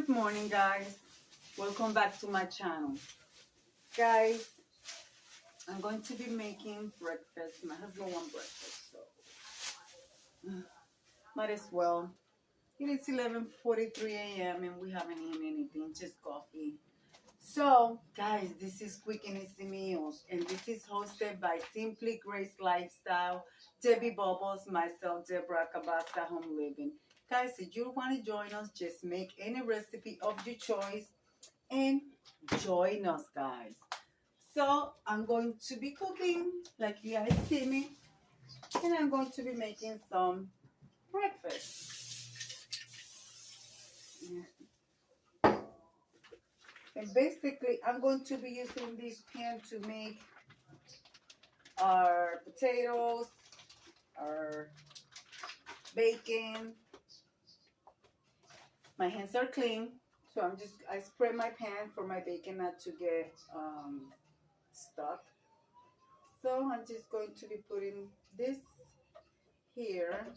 Good morning, guys. Welcome back to my channel. Guys, I'm going to be making breakfast. My husband wants breakfast, so might as well. It is 11:43 a.m. and we haven't eaten anything, just coffee. So, guys, this is Quick and Easy Meals, and this is hosted by Simply Grace Lifestyle, Debbie Bubbles, myself, Deborah, Cabassa, Home Living. Guys, if you want to join us, just make any recipe of your choice and join us, guys. So I'm going to be cooking like you guys see me, and I'm going to be making some breakfast. And basically I'm going to be using this pan to make our potatoes, our bacon. My hands are clean, so I spray my pan for my bacon not to get stuck. So I'm just going to be putting this here.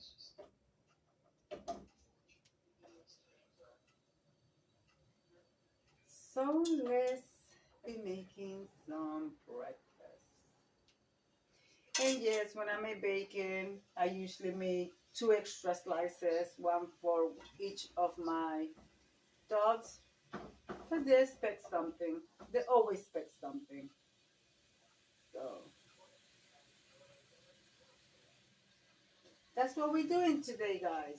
So let's be making some breakfast. And yes, when I make bacon, I usually make 2 extra slices, one for each of my dogs, because they expect something. They always expect something. So that's what we're doing today, guys.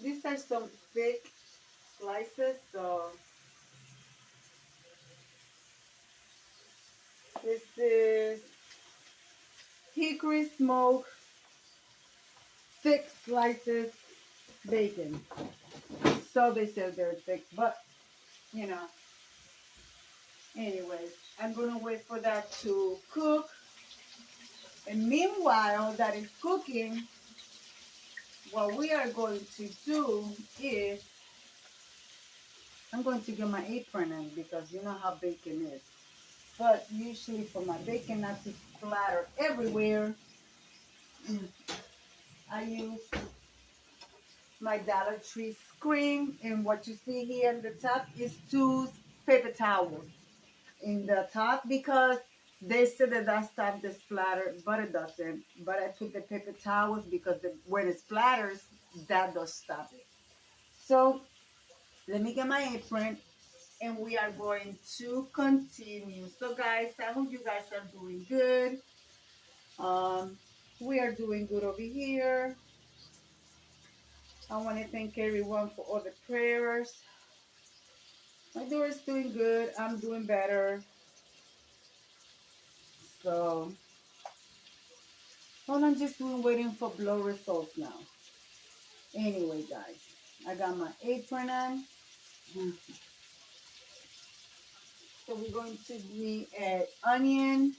These are some thick slices, so this is hickory smoke thick slices bacon. So they say they're thick, but you know, anyways, I'm gonna wait for that to cook. And meanwhile, that is cooking, what we are going to do is I'm going to get my apron in because you know how bacon is. But usually for my bacon not to splatter everywhere, I use my Dollar Tree screen. And what you see here on the top is 2 paper towels in the top because they said that stops the splatter, but it doesn't. But I put the paper towels because when it splatters, that does stop it. So let me get my apron and we are going to continue. So guys, I hope you guys are doing good. We are doing good over here. I want to thank everyone for all the prayers. My daughter is doing good. I'm doing better. So all I'm just doing waiting for blood results now. Anyway, guys, I got my apron on. So we're going to need an onion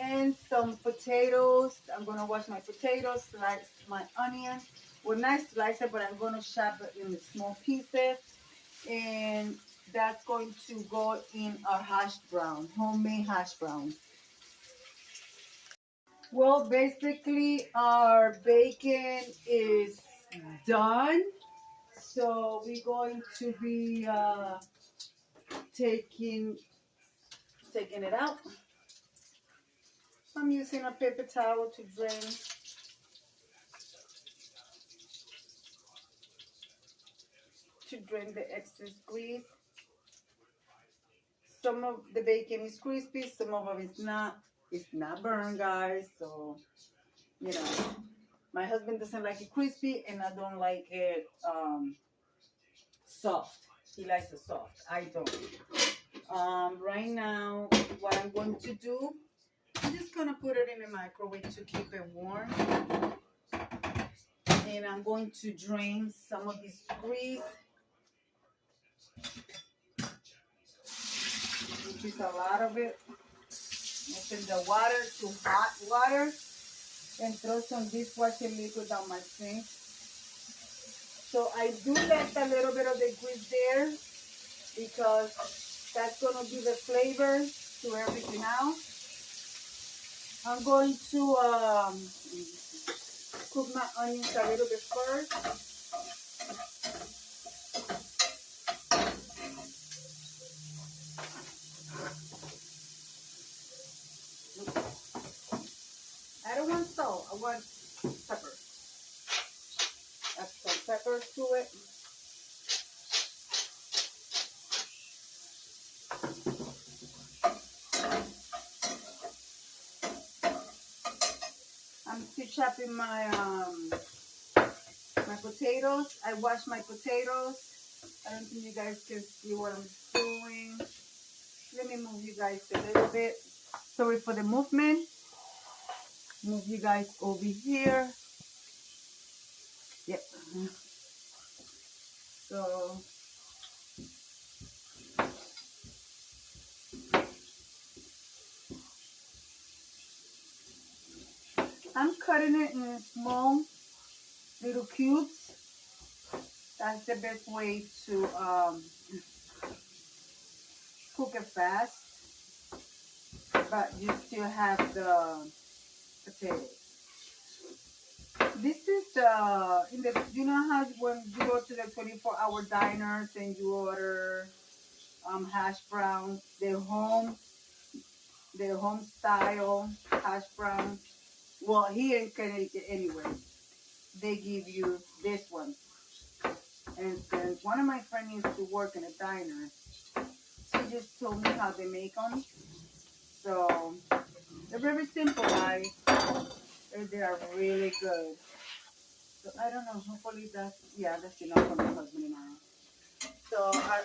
and some potatoes. I'm going to wash my potatoes, slice my onion. Well, not slice it, but I'm going to chop it in small pieces. And that's going to go in our hash brown, homemade hash brown. Well, basically, our bacon is done. So we're going to be taking it out. I'm using a paper towel to drain the excess grease. Some of the bacon is crispy, some of it is not. It's not burned, guys. So you know, my husband doesn't like it crispy, and I don't like it soft. He likes it soft. I don't. Right now, what I'm going to do, I'm just gonna put it in the microwave to keep it warm. And I'm going to drain some of this grease, which is a lot of it. Open the water to hot water and throw some dishwashing liquid down my sink. So I do let a little bit of the grease there because that's going to give a flavor to everything else. I'm going to cook my onions a little bit first. I don't want salt, I want pepper. Add some pepper to it. I'm still chopping my my potatoes. I wash my potatoes. I don't think you guys can see what I'm doing. Let me move you guys a little bit. Sorry for the movement. Move you guys over here. Yep. So I'm cutting it in small little cubes. That's the best way to cook it fast, but you still have the potatoes. This is the, you know how when you go to the 24-hour diners and you order hash browns, their home style hash browns. Well, here in Connecticut anyway, they give you this one. And since one of my friends used to work in a diner, she just told me how they make them. So they're very simple, guys. They are really good. So I don't know, hopefully that's enough for my husband and I. So our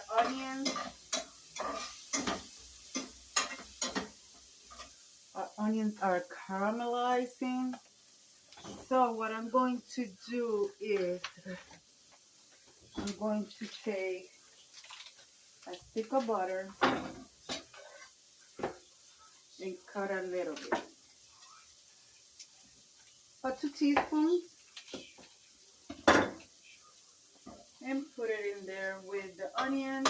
onions are caramelizing. So what I'm going to do is I'm going to take a stick of butter and cut a little bit. About 2 teaspoons. And put it in there with the onions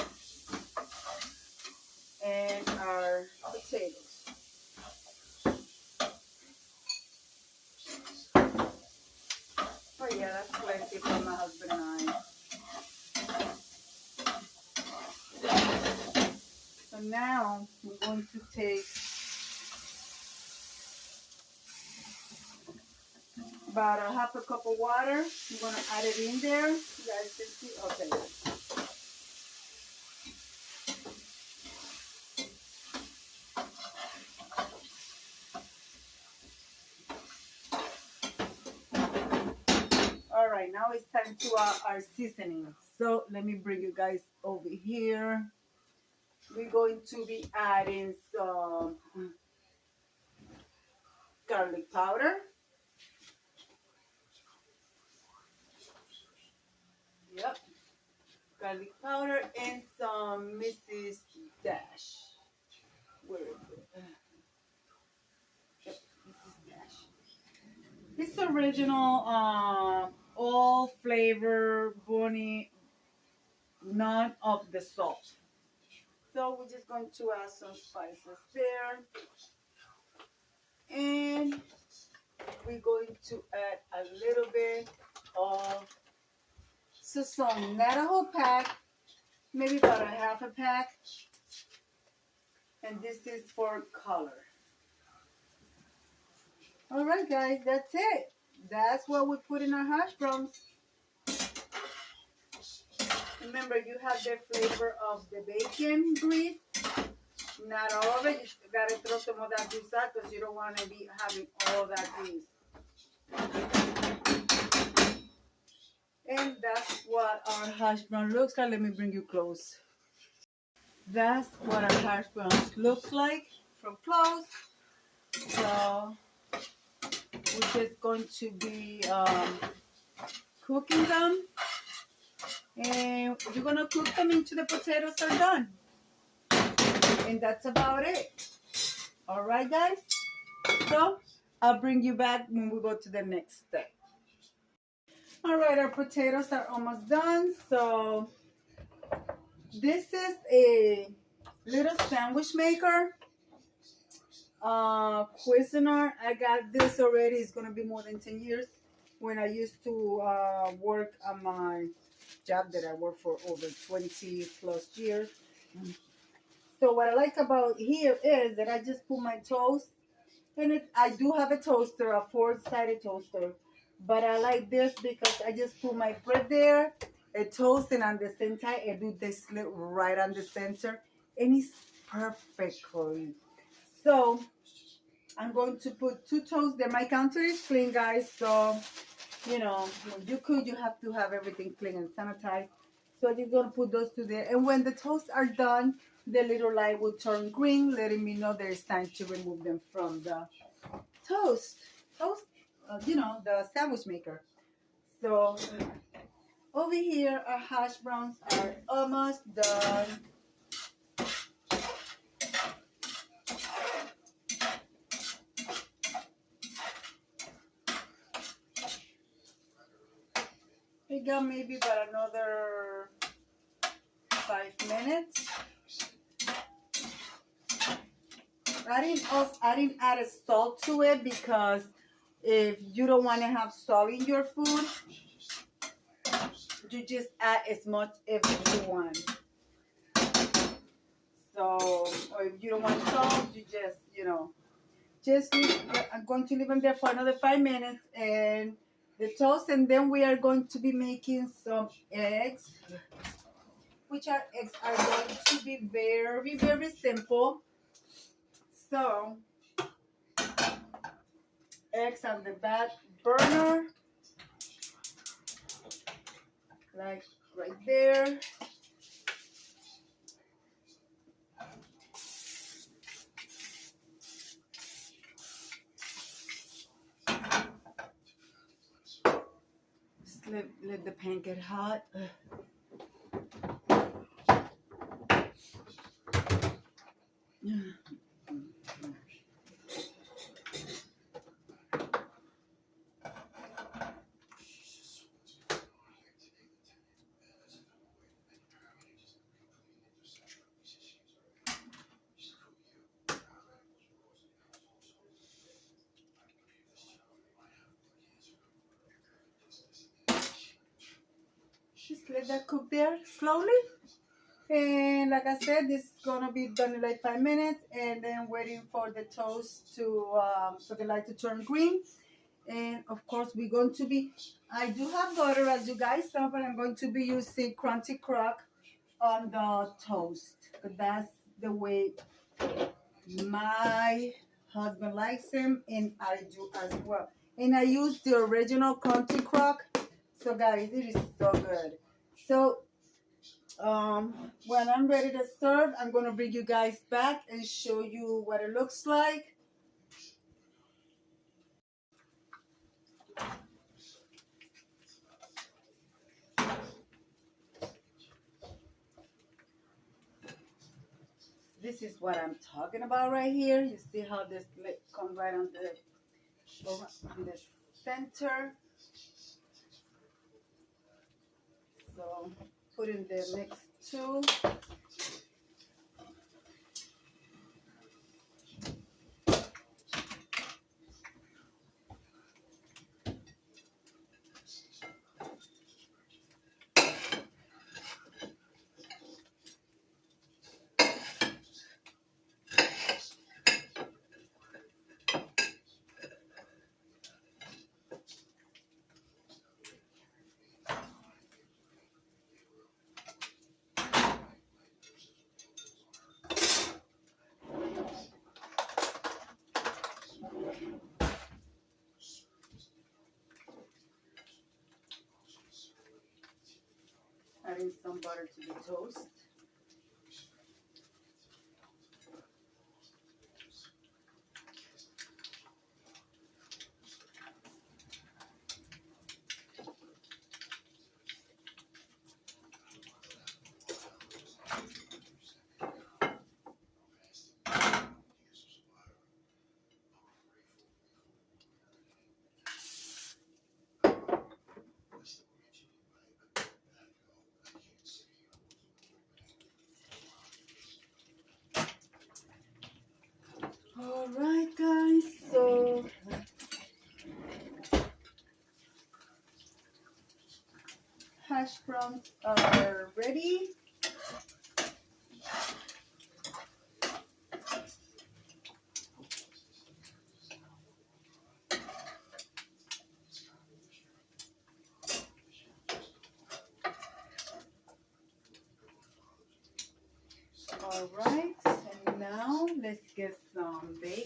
and our potatoes. Oh yeah, that's plenty for my husband and I. So now we're going to take about a half a cup of water. I'm going to add it in there. You guys can see. Okay. All right, now it's time to our seasoning. So let me bring you guys over here. We're going to be adding some garlic powder. Yep. Garlic powder and some Mrs. Dash. Where is it? Yep, Mrs. Dash. It's original, all flavor, bunny, none of the salt. So we're just going to add some spices there. And we're going to add a little bit of sazon, not a whole pack, maybe about a half a pack. And this is for color. All right, guys, that's it. That's what we put in our hash browns. Remember, you have the flavor of the bacon grease. Not all of it. You gotta throw some of that grease out because you don't want to be having all that grease. And that's what our hash brown looks like. Let me bring you close. That's what our hash browns look like from close. So we're just going to be cooking them. And you're going to cook them until the potatoes are done. And that's about it. All right, guys? So I'll bring you back when we go to the next step. All right, our potatoes are almost done. So This is a little sandwich maker. Cuisinart. I got this already. It's gonna be more than 10 years. When I used to work on my job that I worked for over 20 plus years. So what I like about here is that I just put my toast in it. I do have a toaster, a four-sided toaster, but I like this because I just put my bread there, a toast, and on the center, I do this slit right on the center, and it's perfectly. So I'm going to put two toasts there. My counter is clean, guys, so you know, when you cook, you have to have everything clean and sanitized. So you're gonna put those two there, and when the toasts are done, the little light will turn green, letting me know there's time to remove them from the toast, the sandwich maker. So over here, our hash browns are almost done. We got maybe about another 5 minutes. I didn't add a salt to it because if you don't want to have salt in your food, you just add as much as you want. So, or if you don't want salt, you just I'm going to leave them there for another 5 minutes and the toast, and then we are going to be making some eggs, which our eggs are going to be very, very simple. So, eggs on the back burner, like right there. Just let the pan get hot. Just let that cook there slowly. And like I said, this is gonna be done in like 5 minutes, and then waiting for the toast for the light to turn green. And of course, we're going to be. I do have butter, as you guys saw, but I'm going to be using crunchy crack on the toast. But that's the way my husband likes them, and I do as well. And I use the original crunchy crack. So guys, it is so good. So when I'm ready to serve, I'm going to bring you guys back and show you what it looks like. This is what I'm talking about right here. You see how this comes right on the center. So put in the next two. Adding some butter to the toast. hash browns are ready. All right, and now let's get some bacon.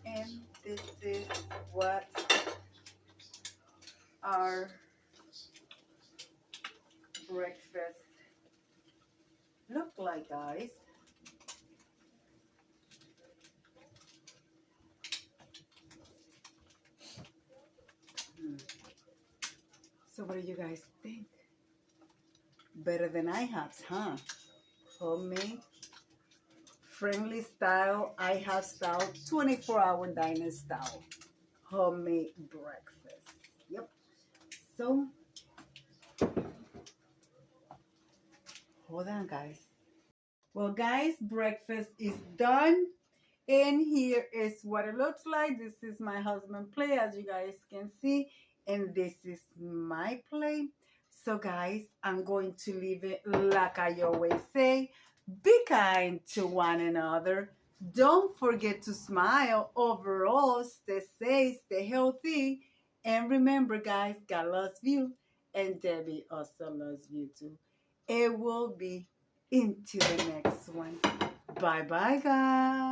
And this is what our breakfast look like, guys. So what do you guys think? Better than IHOP's, huh? Homemade, friendly style, IHOP style, 24-hour diner style. Homemade breakfast. Yep. So, hold on, guys. Well, guys, breakfast is done. And here is what it looks like. This is my husband's plate, as you guys can see. And this is my plate. So, guys, I'm going to leave it like I always say. Be kind to one another. Don't forget to smile. Overall, stay safe, stay healthy. And remember, guys, God loves you. And Debbie also loves you too. It will be into the next one. Bye-bye, guys.